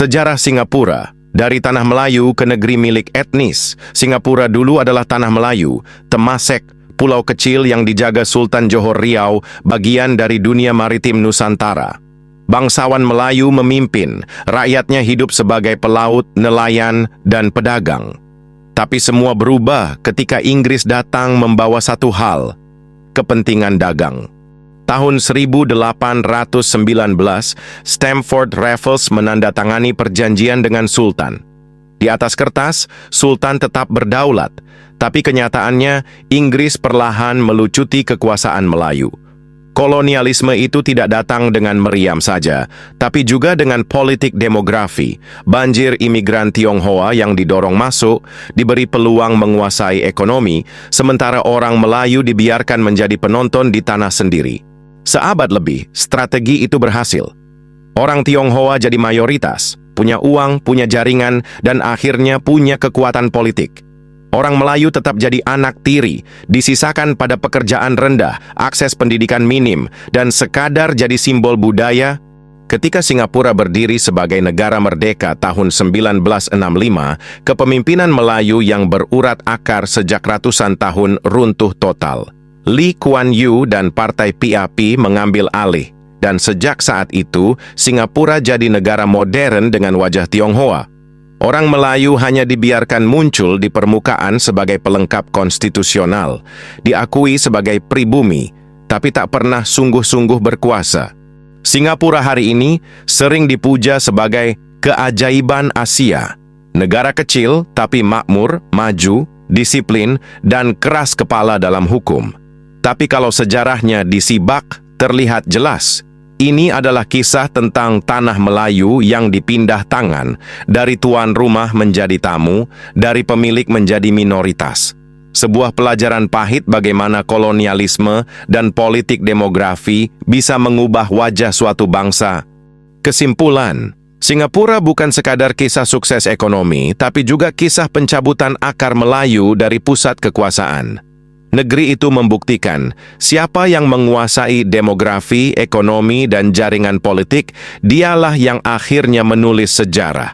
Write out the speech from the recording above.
Sejarah Singapura. Dari tanah Melayu ke negeri milik etnis, Singapura dulu adalah tanah Melayu, Temasek, pulau kecil yang dijaga Sultan Johor Riau, bagian dari dunia maritim Nusantara. Bangsawan Melayu memimpin, rakyatnya hidup sebagai pelaut, nelayan, dan pedagang. Tapi semua berubah ketika Inggris datang membawa satu hal, kepentingan dagang. Tahun 1819, Stamford Raffles menandatangani perjanjian dengan Sultan. Di atas kertas, Sultan tetap berdaulat, tapi kenyataannya Inggris perlahan melucuti kekuasaan Melayu. Kolonialisme itu tidak datang dengan meriam saja, tapi juga dengan politik demografi. Banjir imigran Tionghoa yang didorong masuk, diberi peluang menguasai ekonomi, sementara orang Melayu dibiarkan menjadi penonton di tanah sendiri. Seabad lebih, strategi itu berhasil. Orang Tionghoa jadi mayoritas, punya uang, punya jaringan, dan akhirnya punya kekuatan politik. Orang Melayu tetap jadi anak tiri, disisakan pada pekerjaan rendah, akses pendidikan minim, dan sekadar jadi simbol budaya. Ketika Singapura berdiri sebagai negara merdeka tahun 1965, kepemimpinan Melayu yang berurat akar sejak ratusan tahun runtuh total. Lee Kuan Yew dan Partai PAP mengambil alih, dan sejak saat itu, Singapura jadi negara modern dengan wajah Tionghoa. Orang Melayu hanya dibiarkan muncul di permukaan sebagai pelengkap konstitusional, diakui sebagai pribumi, tapi tak pernah sungguh-sungguh berkuasa. Singapura hari ini sering dipuja sebagai keajaiban Asia. Negara kecil tapi makmur, maju, disiplin, dan keras kepala dalam hukum. Tapi kalau sejarahnya disibak, terlihat jelas. Ini adalah kisah tentang tanah Melayu yang dipindah tangan, dari tuan rumah menjadi tamu, dari pemilik menjadi minoritas. Sebuah pelajaran pahit bagaimana kolonialisme dan politik demografi bisa mengubah wajah suatu bangsa. Kesimpulan, Singapura bukan sekadar kisah sukses ekonomi, tapi juga kisah pencabutan akar Melayu dari pusat kekuasaan. Negeri itu membuktikan siapa yang menguasai demografi, ekonomi, dan jaringan politik, dialah yang akhirnya menulis sejarah.